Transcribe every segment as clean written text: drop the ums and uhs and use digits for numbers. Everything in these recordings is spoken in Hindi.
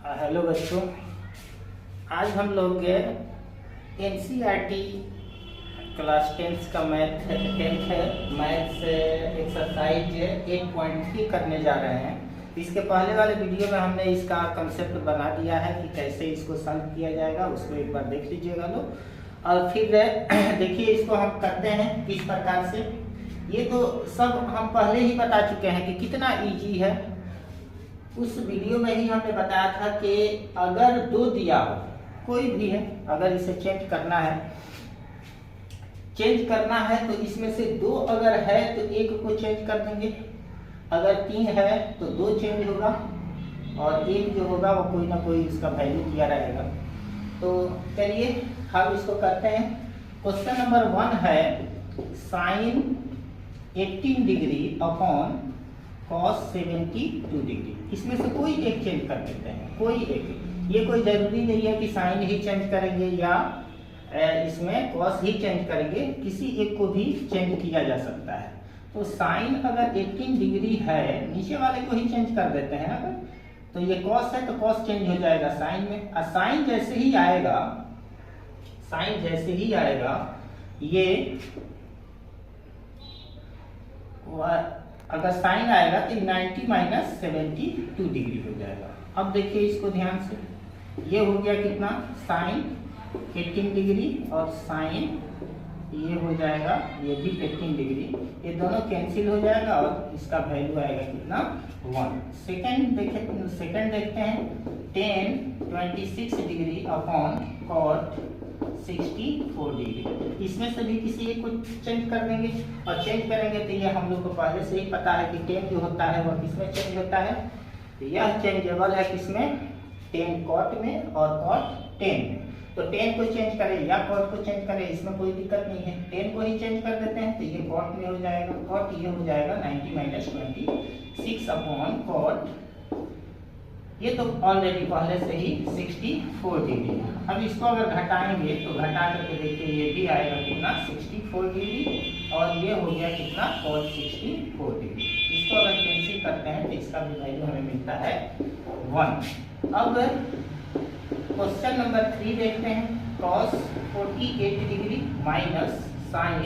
हेलो बच्चों, आज हम लोग एनसीईआरटी क्लास 10th का टेंथ है मैथ्स एक्सरसाइज 8.3 करने जा रहे हैं। इसके पहले वाले वीडियो में हमने इसका कंसेप्ट बना दिया है कि कैसे इसको सॉल्व किया जाएगा, उसको एक बार देख लीजिएगा लोग। और फिर देखिए इसको हम करते हैं किस प्रकार से। ये तो सब हम पहले ही बता चुके हैं कि कितना इजी है। उस वीडियो में ही हमने बताया था कि अगर दो दिया हो, कोई भी है, अगर इसे चेंज करना है तो इसमें से दो अगर है तो एक को चेंज कर देंगे, अगर तीन है तो दो चेंज होगा और एक जो होगा वो कोई ना कोई इसका वैल्यू दिया रहेगा। तो चलिए हम इसको करते हैं। क्वेश्चन नंबर 1 है sine 18 degree upon cos 72 degree. इसमें से कोई एक चेंज कर देते हैं, कोई एक। ये कोई जरूरी नहीं है कि साइन ही चेंज करेंगे या इसमें cos ही चेंज करेंगे, किसी एक को भी चेंज किया जा सकता है। तो साइन अगर 18 डिग्री है, नीचे वाले को ही चेंज कर देते हैं। अगर तो ये cos है तो cos चेंज हो जाएगा साइन में, और साइन जैसे ही आएगा ये अगर साइन आएगा तो 90 माइनस 72 डिग्री हो जाएगा। अब देखिए इसको ध्यान से, ये हो गया कितना, साइन 18 डिग्री और साइन ये हो जाएगा, ये भी 18 डिग्री। ये दोनों कैंसिल हो जाएगा और इसका वैल्यू आएगा कितना, 1। सेकंड देखते हैं, tan 26 degree upon cot 64 degree. इसमें से भी किसी एक को चेंज कर देंगे, और चेंज करेंगे तो ये हम लोग को पहले से ही पता है कि tan जो होता है वह किसमें चेंज होता है। तो यह चेंजेबल है किसमें, tan cot में और cot tan में। तो tan को चेंज करें या cot को चेंज करें, इसमें कोई दिक्कत नहीं है। tan को ही चेंज कर देते हैं तो ये cot में हो जाएगा, cot ये हो जाएगा 90 माइनस 26 अपॉन cot, ये तो ऑलरेडी पहले से ही 64 डिग्री है। अब इसको अगर घटाएंगे तो घटा करके देखिए ये भी आएगा कितना, 64 डिग्री, और ये हो गया कितना, cos 64 डिग्री। इसको अगर कैंसिल करते हैं तो इसका भी वैल्यू हमें मिलता है 1। अब क्वेश्चन नंबर 3 देखते हैं, cos 48 degree minus sine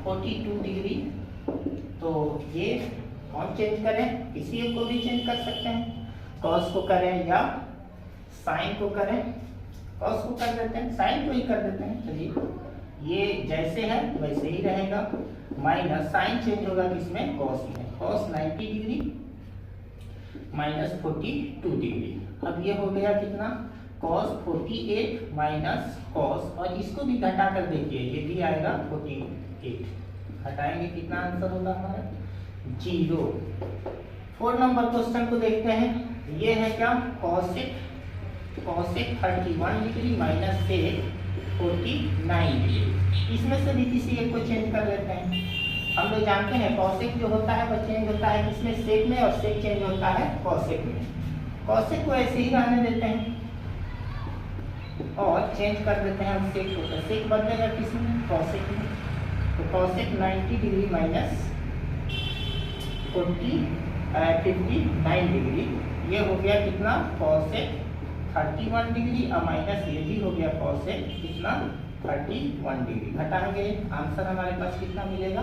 42 degree. तो ये कौन चेंज करें, किसी एक को भी चेंज कर सकते हैं, cos को करें या साइन को करें। cos को कर देते हैं, साइन को ही कर देते हैं। चलिए ये जैसे है वैसे ही रहेगा, माइनस साइन चेंज होगा किसमें, cos में, cos 90 डिग्री माइनस 42 डिग्री। अब ये हो गया कितना, cos 48 माइनस cos, और इसको भी घटा कर देखिए ये भी आएगा 48, हटाएंगे कितना आंसर होगा हमारा, 0। 4 नंबर क्वेश्चन को देखते हैं। ये है क्या, cosec 31 degree minus sec 49 degree. इसमें से भी किसी एक को चेंज कर लेते हैं। हम लोग जानते हैं cosec जो होता है वह चेंज होता है किसमें, sec में, और sec चेंज होता है cosec में। cosec को ऐसे ही रहने देते हैं और चेंज कर देते हैं हम sec को, तो sec बदलेगा किसमें, cosec में। तो cosec 90 डिग्री माइनस 59 डिग्री, ये हो गया कितना, cosec 31 डिग्री, और माइनस ये भी हो गया cosec कितना, 31 डिग्री। घटाएंगे आंसर हमारे पास कितना मिलेगा,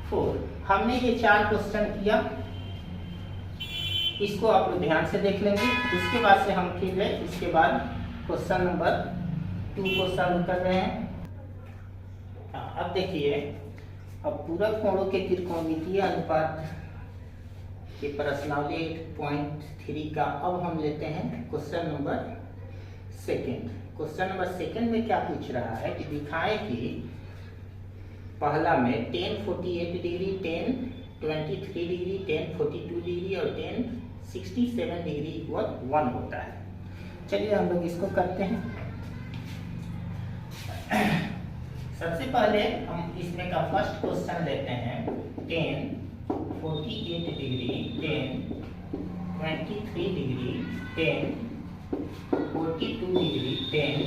4। हमने ये 4 क्वेश्चन किया, इसको आप लोग ध्यान से देख लेंगे। उसके बाद से हम फिर इसके बाद क्वेश्चन नंबर 2 को सॉल्व कर रहे हैं। अब देखिए, अब पूरक कोणों के त्रिकोणमितीय अनुपात के प्रश्नावली 8.3 का अब हम लेते हैं क्वेश्चन नंबर 2। क्वेश्चन नंबर 2 में क्या पूछ रहा है कि दिखाएं कि पहला में tan 48 degree, tan 23 degree, tan 42 degree और tan 67 डिग्री इक्वल 1 होता है। चलिए हम लोग इसको करते हैं। सबसे पहले हम इसमें का फर्स्ट क्वेश्चन लेते हैं, tan 48 degree, tan 23 degree, tan 42 degree, tan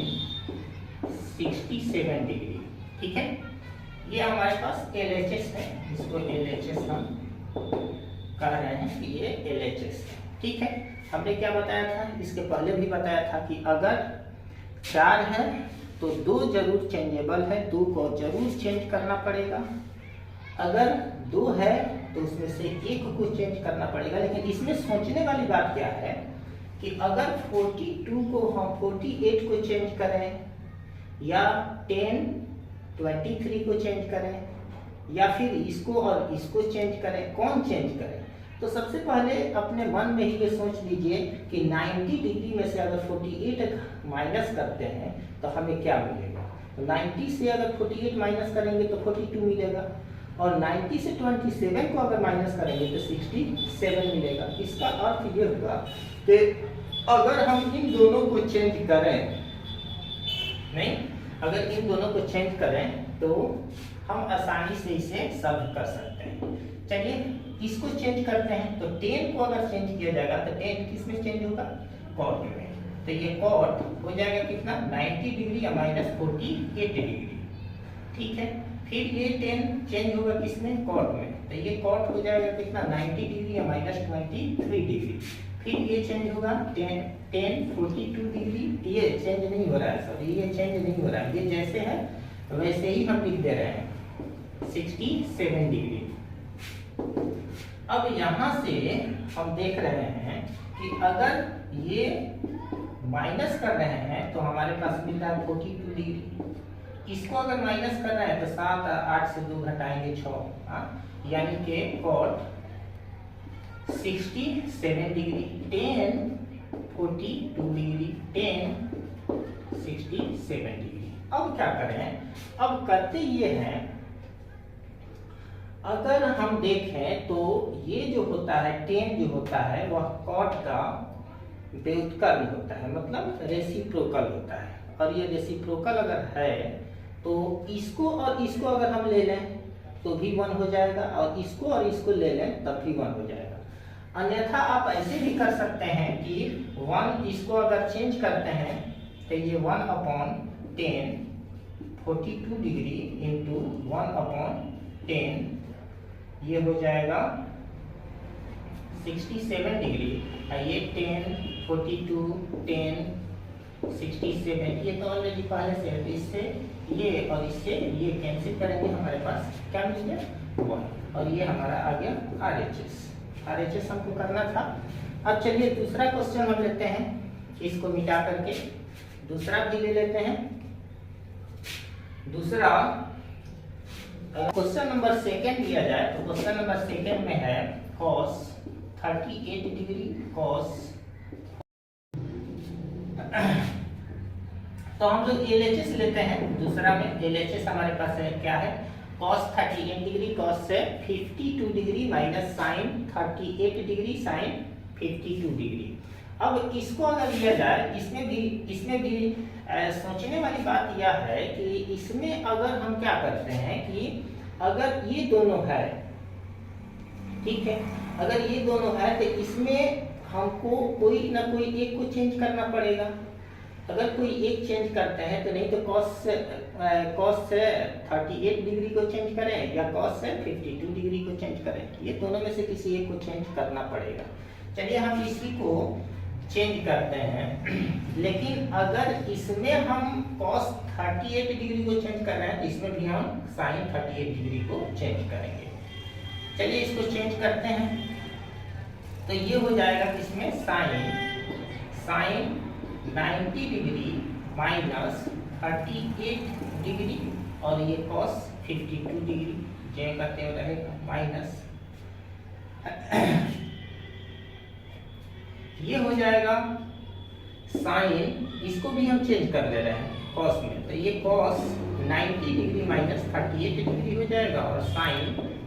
67 degree. ठीक है, ये हमारे पास LHS है, इसको LHS हम कह रहे हैं कि ये LHS है। ठीक है, हमने क्या बताया था, इसके पहले भी बताया था कि अगर 4 है तो 2 जरूर चेंजेबल है, 2 को जरूर चेंज करना पड़ेगा। अगर 2 है तो उसमें से 1 को चेंज करना पड़ेगा। लेकिन इसमें सोचने वाली बात क्या है कि अगर 42 को हम 48 को चेंज करें, या 10 23 को चेंज करें, या फिर इसको और इसको चेंज करें, कौन चेंज करें? तो सबसे पहले अपने मन में ही ये सोच लीजिए कि 90 डिग्री में से अगर 48 माइनस करते हैं तो हमें क्या मिलेगा। तो 90 से अगर 48 माइनस करेंगे तो 42 मिलेगा, और 90 से 27 को अगर माइनस करेंगे तो 67 मिलेगा। इसका अर्थ ये होगा कि अगर हम इन दोनों को चेंज करें, नहीं, अगर इन दोनों को चेंज करें तो हम आसानी से इसे सॉल्व कर सकते हैं। चलिए इसको चेंज करते हैं। तो 10 को अगर चेंज किया जाएगा तो 10 किस में चेंज होगा, कॉट में। तो ये कॉट हो जाएगा कितना, 90 डिग्री या माइनस 48 डिग्री, ठीक है। फिर ये 10 चेंज होगा किसमें, कॉट में। तो ये कॉट हो जाएगा कितना, 90 डिग्री या माइनस 23 डिग्री। फिर ये चेंज होगा 10 42 डिग्री, ये चेंज नहीं हो रहा है, सॉरी ये चेंज नहीं हो रहा है, ये जैसे है वैसे ही हम लिख दे रहे हैं 67 डिग्री। अब यहाँ से हम देख रहे हैं कि अगर ये माइनस कर रहे हैं तो हमारे पास मिल रहा है 42 डिग्री। इसको अगर माइनस करना है तो 7 8 से 2 घटाएंगे 6, यानी कि कॉट 67 डिग्री, 10 42 डिग्री, 10 67 डिग्री। अब क्या करें, अब करते ये हैं, अगर हम देखें तो ये जो होता है 10 जो होता है वह कॉट का व्युत्क्रम होता है, मतलब रेसिप्रोकल होता है। और ये रेसिप्रोकल अगर है तो इसको और इसको अगर हम ले लें तो भी 1 हो जाएगा, और इसको और इसको ले लें तब भी 1 हो जाएगा। अन्यथा आप ऐसे भी कर सकते हैं कि 1 इसको अगर चेंज करते हैं तो ये 1/10 42 डिग्री इंटू 1/10 ये हो जाएगा 67 डिग्री। ये 10 42 10 67 ये तो ऑलरेडी पहले से है, इससे ये और इससे ये कैंसिल करेंगे, हमारे पास क्या मिल गया 1, और ये हमारा आ गया RHS हमको करना था। अब चलिए दूसरा क्वेश्चन हम लेते हैं, इसको मिटा करके दूसरा भी ले लेते हैं। दूसरा क्वेश्चन नंबर 2 लिया जाए तो क्वेश्चन नंबर 2 में है cos 38 डिग्री cos। तो हम लोग LHS लेते हैं। दूसरा में LHS हमारे पास है, क्या है, cos 38 डिग्री cos से 52 degree minus sine 38 degree sine 52 degree. अब इसको अगर लिया जाए, इसमें भी सोचने वाली बात यह है कि इसमें अगर हम क्या करते हैं कि अगर ये दोनों है, ठीक है, अगर ये दोनों है तो इसमें हमको कोई ना कोई एक को चेंज करना पड़ेगा। अगर कोई एक चेंज करते हैं तो नहीं तो cos से 38 डिग्री को चेंज करें या cos से 52 डिग्री को चेंज करें, ये दोनों में से किसी एक को चेंज करना पड़ेगा। चलिए हम इसी को चेंज करते हैं। लेकिन अगर इसमें हम cos 38 डिग्री को चेंज कर रहे हैं तो इसमें भी हम sin 38 डिग्री को चेंज करेंगे। चलिए इसको चेंज करते हैं तो ये हो जाएगा किसमें sin 90 डिग्री माइनस 38 डिग्री, और ये cos 52 डिग्री जे करते हुए रहेगा माइनस ये हो जाएगा साइन, इसको भी हम चेंज कर ले रहे हैं cos में, तो ये cos 90 डिग्री माइनस 38 डिग्री हो जाएगा, और साइन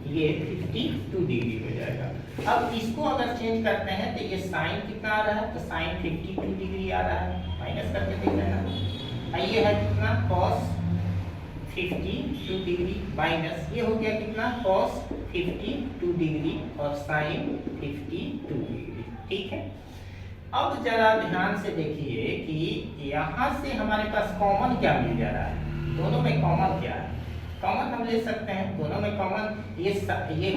ये 52 डिग्री हो जाएगा। अब इसको अगर चेंज करते हैं तो ये साइन कितना आ रहा है, तो साइन 52 डिग्री आ रहा है, माइनस करके देख लेना। ये है कितना cos 52 डिग्री माइनस ये हो गया कितना cos 52 डिग्री और साइन 52 डिग्री, ठीक है। अब जरा ध्यान से देखिए कि यहाँ से हमारे पास कॉमन क्या मिल जा रहा है, दोनों में कॉमन क्या है। कॉमन हम ले सकते हैं, दोनों में कॉमन, ये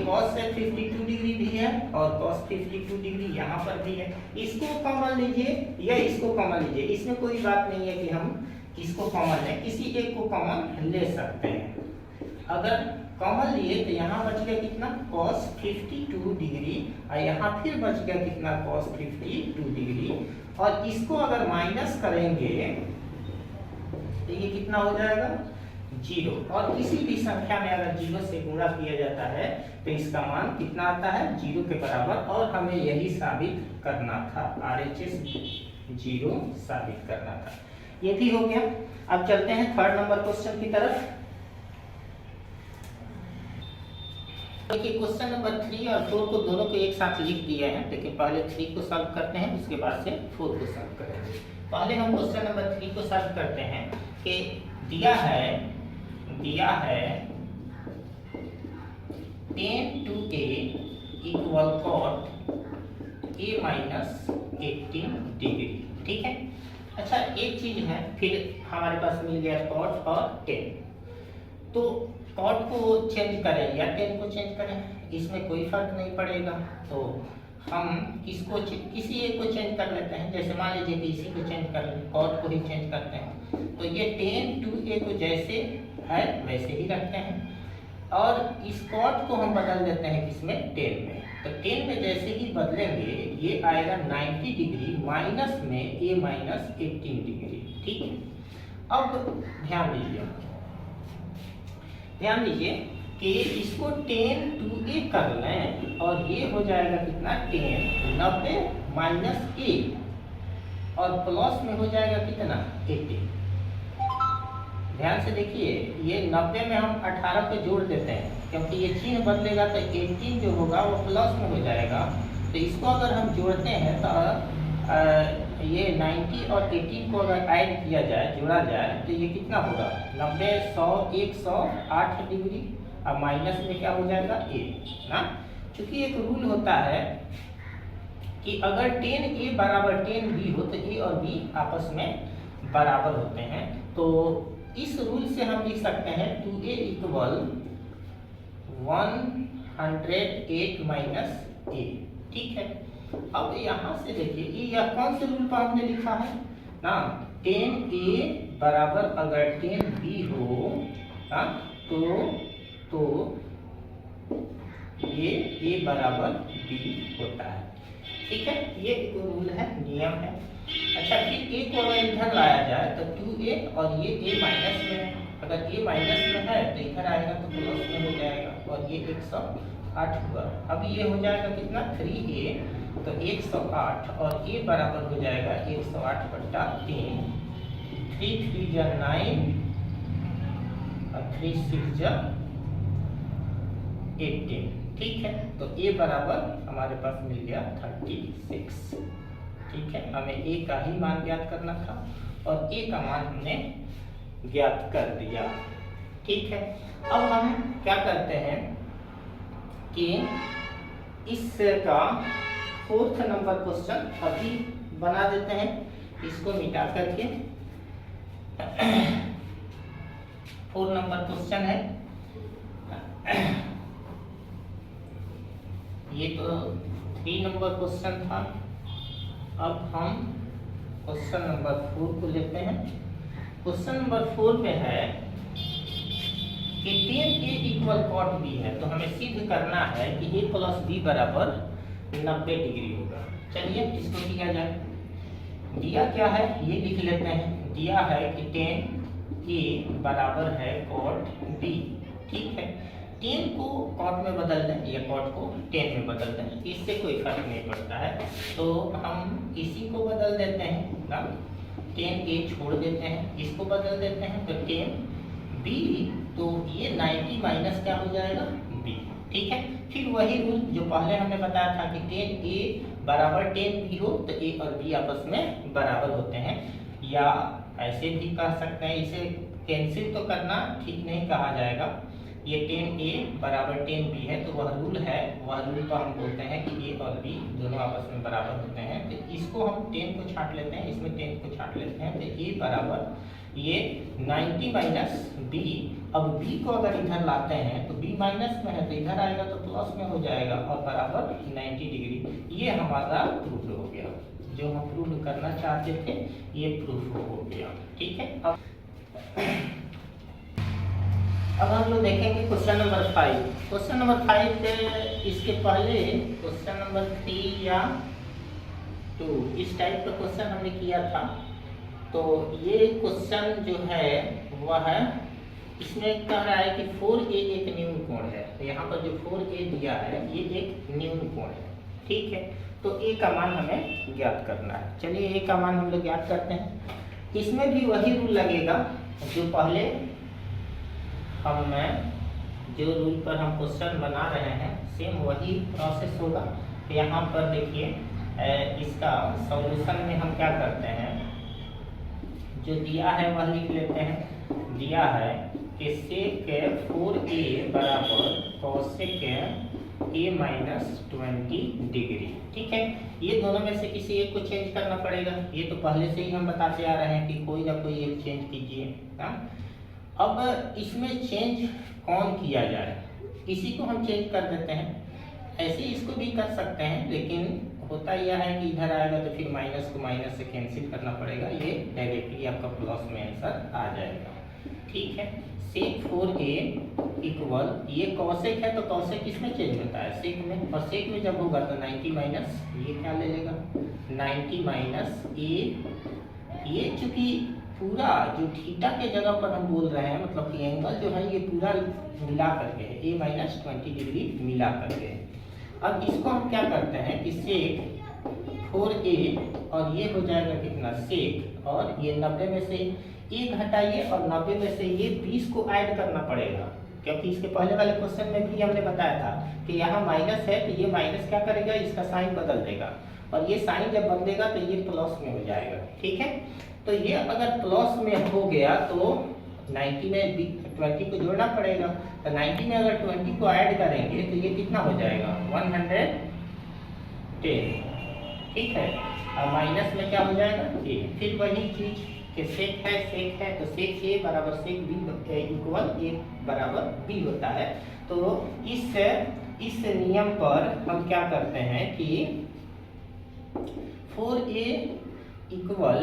cos से 52 डिग्री भी है और cos 52 डिग्री यहाँ पर भी है। इसको कॉमन लीजिए या इसको कॉमन लीजिए, इसमें कोई बात नहीं है कि हम किसको कॉमन लें, किसी एक को कॉमन ले सकते हैं। अगर कॉमन लिए तो यहाँ बच गया कितना cos 52 डिग्री और यहाँ फिर बच गया कितना cos 52 डिग्री, और इसको अगर माइनस करेंगे तो ये कितना हो जाएगा 0, और किसी भी संख्या में अगर 0 से गुणा किया जाता है तो इसका मान कितना आता है 0 के बराबर, और हमें यही साबित करना था, RHS 0 साबित करना था। ये भी हो गया। अब चलते हैं थर्ड नंबर क्वेश्चन की तरफ। देखिए क्वेश्चन नंबर 3 और 4 को दोनों को एक साथ लिख दिया है, लेकिन पहले 3 को सॉल्व करते हैं, उसके बाद से 4 को सॉल्व करेंगे। पहले हम क्वेश्चन नंबर 3 को सॉल्व करते हैं कि दिया है 10 to a equal cot a minus 18 degree, ठीक है। अच्छा एक चीज है, फिर हमारे पास मिल गया cot और 10, तो cot को चेंज करें या 10 को चेंज करें, इसमें कोई फर्क नहीं पड़ेगा, तो हम किसी एक को चेंज कर लेते हैं। जैसे मान लीजिए कि इसी को चेंज कर लें, cot को ही चेंज करते हैं, तो ये 10 to a को जैसे है वैसे ही रखते हैं, और इस cot को हम बदल देते हैं किसमें 10 में, तो 10 में जैसे ही बदलेंगे ये आएगा 90 डिग्री माइनस में a माइनस 18 डिग्री, ठीक है। अब ध्यान दीजिए कि इसको 10 to a कर लें और ये हो जाएगा कितना 10 90 माइनस a, और प्लस में हो जाएगा कितना 18। ध्यान से देखिए ये 90 में हम 18 को जोड़ देते हैं, क्योंकि ये चिन्ह बदलेगा तो 18 जो होगा वो प्लस में हो जाएगा, तो इसको अगर हम जोड़ते हैं तो ये 90 और 18 को अगर ऐड किया जाए, जोड़ा जाए, तो ये कितना होगा 90 100 108 डिग्री, अब माइनस में क्या हो जाएगा a ना। चूंकि एक रूल होता है कि अगर 10a बराबर 10b हो तो a और b आपस में बराबर होते हैं, तो इस रूल से हम लिख सकते हैं 2a इक्वल 108 माइनस a, ठीक है। अब यहाँ से देखिए ये यह कौन से रूल पर हमने लिखा है ना, 10a बराबर अगर 10b हो ना, तो ये a बराबर b होता है, ठीक है। ये एक रूल है, नियम है। अच्छा फिर a को अगर इधर लाया जाए तो 2a और ये a माइनस में है, अगर a माइनस में है तो इधर आएगा तो प्लस में हो जाएगा, और ये 108 हुआ। अब ये हो जाएगा कितना 3a, तो 108 और a बराबर हो जाएगा 108 बट्टा 3, 3 3 जा 9 और 3 6 जा 18, ठीक है। तो a बराबर हमारे पास मिल गया 36, ठीक है। हमें a का ही मान ज्ञात करना था और a का मान हमने ज्ञात कर दिया, ठीक है। अब हम क्या करते हैं कि इसका 4th नंबर क्वेश्चन अभी बना देते हैं, इसको मिटा करके 4 नंबर क्वेश्चन है, ये तो 3 नंबर क्वेश्चन था। अब हम क्वेश्चन नंबर 4 को लेते हैं। क्वेश्चन नंबर 4 में है कि 10a इक्वल cot b है, तो हमें सिद्ध करना है कि a प्लस b बराबर 90 डिग्री होगा। चलिए इसको किया जाए। दिया क्या है ये लिख लेते हैं। दिया है कि 10a बराबर है cot b, ठीक है। 10 को cot में बदल दें या cot को 10 में बदल दें, इससे कोई फर्क नहीं पड़ता है, तो हम इसी को बदल देते हैं ना, 10a छोड़ देते हैं, इसको बदल देते हैं, तो 10b, तो ये 90 माइनस क्या हो जाएगा b, ठीक है। फिर वही रूल जो पहले हमने बताया था कि 10a बराबर 10b हो तो a और b आपस में बराबर होते हैं, या ऐसे भी कह सकते हैं, इसे कैंसिल तो करना ठीक नहीं कहा जाएगा, ये 10A बराबर 10B है, तो वह रूल है, वह रूल तो हम बोलते हैं कि A और B दोनों आपस में बराबर होते हैं। तो इसको हम 10 को छांट लेते हैं, इसमें 10 को छांट लेते हैं, तो A बराबर ये 90 माइनस B। अब B को अगर इधर लाते हैं तो B माइनस में है, तो इधर आएगा तो प्लस में हो जाएगा, और बराबर 90 डिग्री। ये हमारा प्रूफ हो गया, जो हम प्रूफ करना चाहते थे ये प्रूफ हो गया। ठीक है, अब हम लोग देखेंगे क्वेश्चन नंबर 5। क्वेश्चन नंबर 5 पे इसके पहले क्वेश्चन नंबर 3 या 2 इस टाइप का क्वेश्चन हमने किया था। तो ये क्वेश्चन जो है वह है, इसमें कह रहा है कि 4A एक न्यून कोण है। तो यहाँ पर जो 4A दिया है ये एक न्यून कोण है। ठीक है, तो A का मान हमें ज्ञात करना है। चलिए A का मान हम लोग ज्ञात करते हैं। इसमें भी वही रूल लगेगा जो पहले जो रूल पर हम क्वेश्चन बना रहे हैं, सेम वही प्रोसेस होगा। तो यहाँ पर देखिए, इसका सॉल्यूशन में हम क्या करते हैं, जो दिया है वह लिख लेते हैं। दिया है कि sec 4A बराबर cosec A माइनस 20 डिग्री। ठीक है, ये दोनों में से किसी एक को चेंज करना पड़ेगा। ये तो पहले से ही हम बताते आ रहे हैं कि कोई ना कोई एक चेंज कीजिए। अब इसमें चेंज कौन किया जाए, इसी को हम चेंज कर देते हैं। ऐसे इसको भी कर सकते हैं, लेकिन होता यह है कि इधर आएगा तो फिर माइनस को माइनस से कैंसिल करना पड़ेगा, ये डायरेक्टली आपका प्लस में आंसर आ जाएगा। ठीक है, sec 4A इक्वल, ये कॉसेक है तो कॉसेक किसमें चेंज होता है, सेक में, और सेक में जब होगा तो 90 माइनस ये क्या ले लेगा 90 माइनस A। ये चूंकि पूरा जो थीटा के जगह पर हम बोल रहे हैं, मतलब कि एंगल जो है ये पूरा मिला करके है, A माइनस 20 डिग्री मिला करके है। अब इसको हम क्या करते हैं कि sec 4A और ये हो जाएगा कितना sec, और ये 90 में से 1 हटाइए और 90 में से ये 20 को ऐड करना पड़ेगा, क्योंकि इसके पहले वाले क्वेश्चन में भी हमने बताया था कि यहाँ माइनस है, तो ये माइनस क्या करेगा, इसका साइन बदल देगा, और ये साइन जब बदलेगा तो ये प्लस में हो जाएगा। ठीक है, तो ये अगर प्लस में हो गया तो 90 में 20 को जोड़ना पड़ेगा, तो 90 में अगर 20 को ऐड करेंगे तो ये कितना हो जाएगा 110। ठीक है, और माइनस में क्या हो जाएगा A। फिर वही चीज कि सेक है तो सेक A बराबर सेक B इक्वल A बराबर B होता है। तो इस नियम पर हम क्या करते हैं कि 4A इक्वल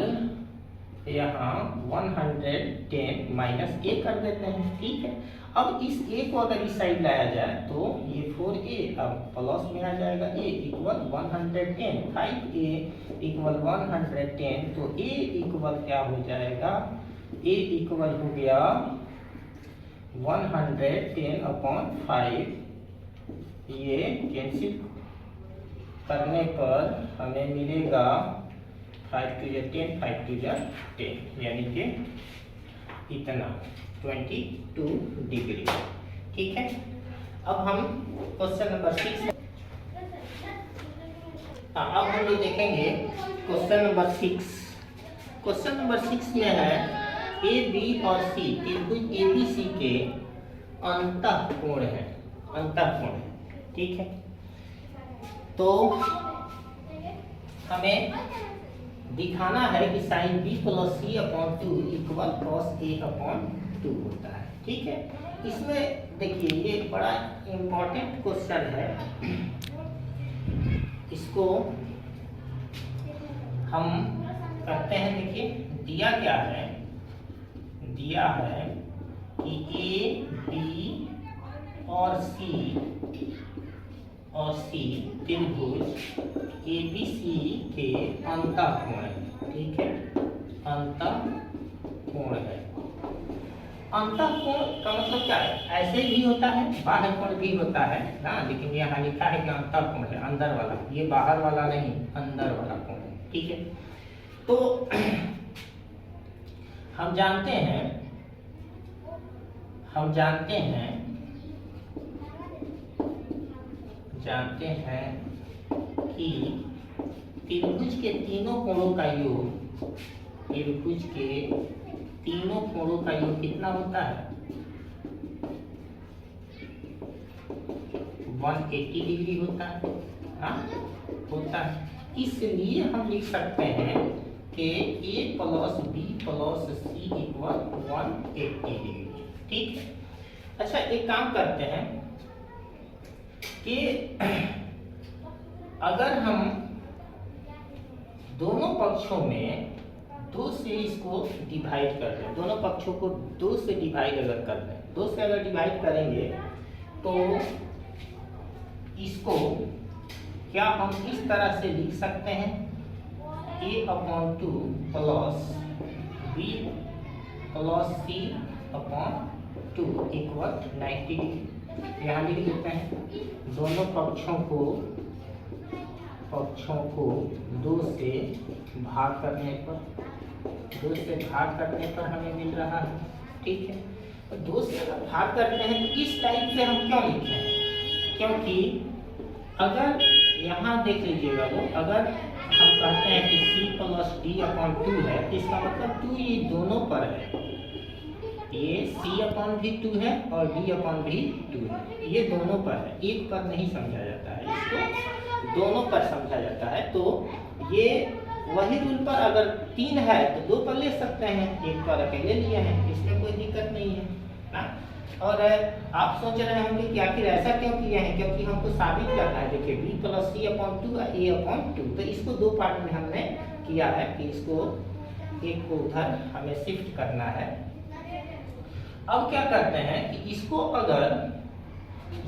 यहाँ 110 माइनस A कर देते हैं। ठीक है, अब इस A को अगर इस साइड लाया जाए तो ये 4A अब प्लस में आ जाएगा, A इक्वल 110, 5A इक्वल 110, तो A इक्वल क्या हो जाएगा, A इक्वल हो गया 110/5। ये कैंसिल करने पर हमें मिलेगा 5 to 10, 5 to 10, यानी कि इतना 22 डिग्री। ठीक है, अब हम क्वेश्चन नंबर 6 अब हम लोग देखेंगे क्वेश्चन नंबर 6। क्वेश्चन नंबर 6 में है ए बी और सी त्रिभुज ABC के अंतःकोण है, अंतःकोण है। ठीक है, तो हमें दिखाना है कि sine B plus C/2 equal cos A/2 होता है। ठीक है, इसमें देखिए ये बड़ा इम्पोर्टेंट क्वेश्चन है, इसको हम करते हैं। देखिए दिया क्या है, दिया है कि A B और C त्रिभुज ABC के अंतःकोण है। ठीक है, अंतःकोण है। अंतःकोण का मतलब क्या है, ऐसे भी होता है, बाह्य कोण भी होता है ना, लेकिन यहाँ लिखा है कि अंतःकोण है, अंदर वाला, ये बाहर वाला नहीं, अंदर वाला कोण है। ठीक है, तो हम जानते हैं कि त्रिभुज के तीनों कोणों का योग, त्रिभुज के तीनों कोणों का योग कितना होता है, 180 डिग्री होता है, हाँ होता है। इसलिए हम लिख सकते हैं कि a plus b plus c equal 180 degree. ठीक है। अच्छा एक काम करते हैं कि अगर हम दोनों पक्षों में 2 से इसको डिवाइड कर दें, दोनों पक्षों को 2 से डिवाइड अगर कर दें, 2 से अगर डिवाइड करेंगे तो इसको क्या हम इस तरह से लिख सकते हैं a/2 plus b plus c upon 2 equal 90 degree. यहाँ लिख देते हैं दोनों पक्षों को 2 से भाग करने पर हमें मिल रहा है। ठीक है। तो 2 से अगर भाग करते हैं तो इस टाइप से हम क्यों लिखे हैं, क्योंकि अगर यहाँ देख लीजिएगा लोग, अगर हम कहते हैं कि c प्लस d/2 है तो इसका मतलब 2 ये दोनों पर है, ये c/2 है और d/2 है, ये दोनों पर है, एक पर नहीं समझा जाता है, इसको दोनों पर समझा जाता है। तो ये वही रूल पर अगर 3 है तो 2 पर ले सकते हैं, एक पर अकेले लिए हैं, इसमें कोई दिक्कत नहीं है ना। और आप सोच रहे होंगे कि आखिर ऐसा क्यों किया है, क्योंकि हमको साबित करना है। देखिए b प्लस c/2 a/2, तो इसको 2 पार्ट में हमने किया है कि इसको एक को उधर हमें शिफ्ट करना है। अब क्या करते हैं कि इसको अगर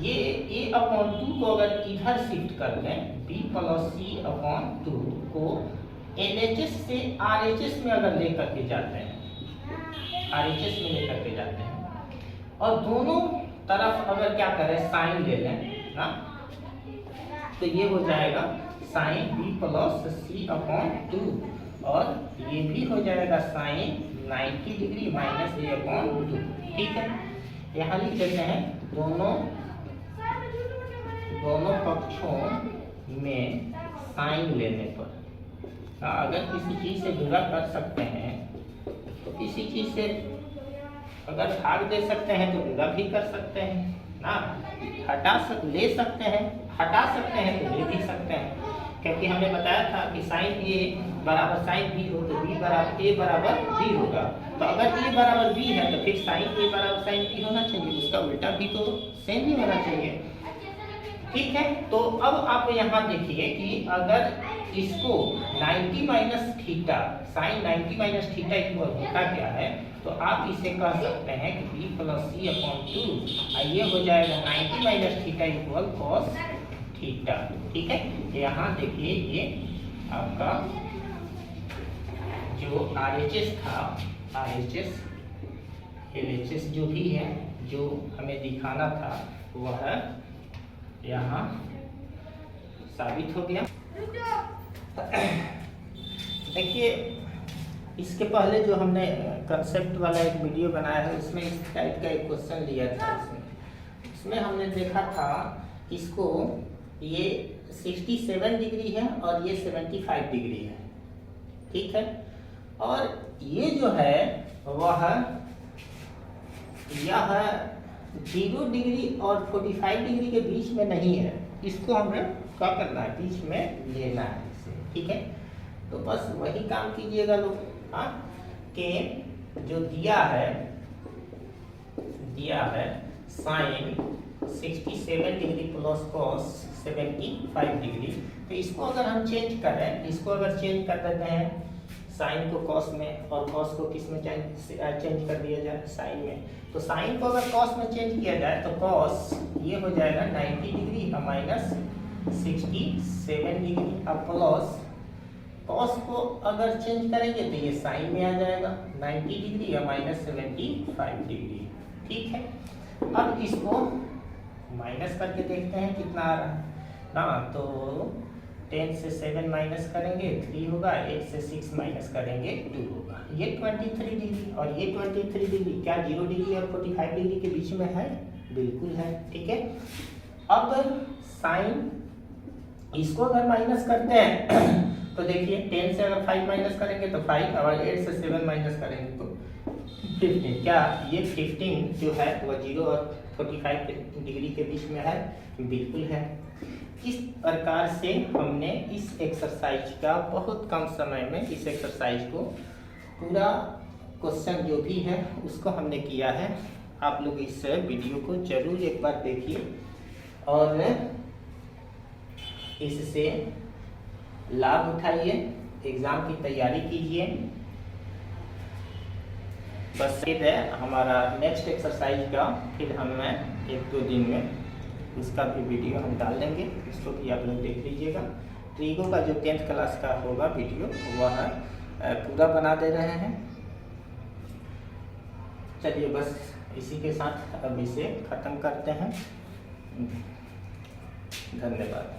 ये a/2 को अगर इधर शिफ्ट कर दें, b प्लस c/2 को LHS से RHS में अगर लेकर के जाते हैं, RHS में लेकर के जाते हैं और दोनों तरफ अगर क्या करें साइन ले लें ना, तो ये हो जाएगा साइन b प्लस c/2 और ये भी हो जाएगा साइन 90 डिग्री माइनस a/2। ठीक है। यहाँ लिख देते हैं दोनों पक्षों में साइन लेने पर, अगर किसी चीज से गुणा कर सकते हैं तो किसी चीज से अगर भाग दे सकते हैं तो गुणा भी कर सकते हैं ना, ले सकते हैं, हटा सकते हैं तो ले भी सकते हैं, क्योंकि हमने बताया था कि साइन a बराबर साइन b हो तो b बराबर a बराबर b होगा। तो अगर a बराबर b है तो फिर साइन a बराबर साइन b होना चाहिए, उसका उल्टा भी तो सेम ही होना चाहिए। ठीक है। तो अब आप यहाँ देखिए कि अगर इसको 90 minus theta, sine 90 minus theta equal होता क्या है, तो आप इसे कह सकते हैं कि b प्लस c/2 ये हो जाएगा 90 minus theta equal cos theta. ठीक है। यहाँ देखिए ये आपका जो RHS था, RHS LHS जो भी है, जो हमें दिखाना था वह यहाँ साबित हो गया। देखिए इसके पहले जो हमने कंसेप्ट वाला एक वीडियो बनाया है उसमें इस टाइप का एक क्वेश्चन लिया था। इसमें हमने देखा था इसको, ये 67 डिग्री है और ये 75 डिग्री है। ठीक है। और ये जो है वह यह 0 डिग्री और 45 डिग्री के बीच में नहीं है, इसको हमें क्या करना है, बीच में लेना है इसे। ठीक है। तो बस वही काम कीजिएगा लोग, हाँ, कि जो दिया है sine 67 degree plus cos 75 degree, तो इसको अगर हम चेंज करें, इसको अगर चेंज कर देते हैं साइन को कॉस में और कॉस को किस में चेंज कर दिया जाए, साइन में, तो साइन को अगर कॉस में चेंज किया जाए तो कॉस ये हो जाएगा 90 डिग्री माइनस 67 डिग्री। अब प्लस कॉस को अगर चेंज करेंगे तो ये साइन में आ जाएगा 90 डिग्री या माइनस 75 डिग्री। ठीक है। अब इसको माइनस करके देखते हैं कितना आ रहा है ना, तो 10 से 7 माइनस करेंगे 3 होगा, 8 से 6 माइनस करेंगे 2 होगा, ये 23 डिग्री और ये 23 डिग्री क्या 0 डिग्री और 45 डिग्री के बीच में है, बिल्कुल है। ठीक है। अब साइन इसको अगर माइनस करते हैं तो देखिए 10 से अगर 5 माइनस करेंगे तो 5 और 8 से 7 माइनस करेंगे तो 15, क्या ये 15 जो है वह 0 और 45 डिग्री के बीच में है, बिल्कुल है। इस प्रकार से हमने इस एक्सरसाइज का बहुत कम समय में इस एक्सरसाइज को पूरा क्वेश्चन जो भी है उसको हमने किया है। आप लोग इस वीडियो को जरूर एक बार देखिए और इससे लाभ उठाइए, एग्जाम की तैयारी कीजिए। बस ये है हमारा नेक्स्ट एक्सरसाइज का, फिर हम 1-2 दिन में उसका भी वीडियो हम डाल देंगे, इसको भी आप लोग देख लीजिएगा। ट्रिगो का जो 10th क्लास का होगा वीडियो वह पूरा बना दे रहे हैं। चलिए बस इसी के साथ अब इसे ख़त्म करते हैं। धन्यवाद।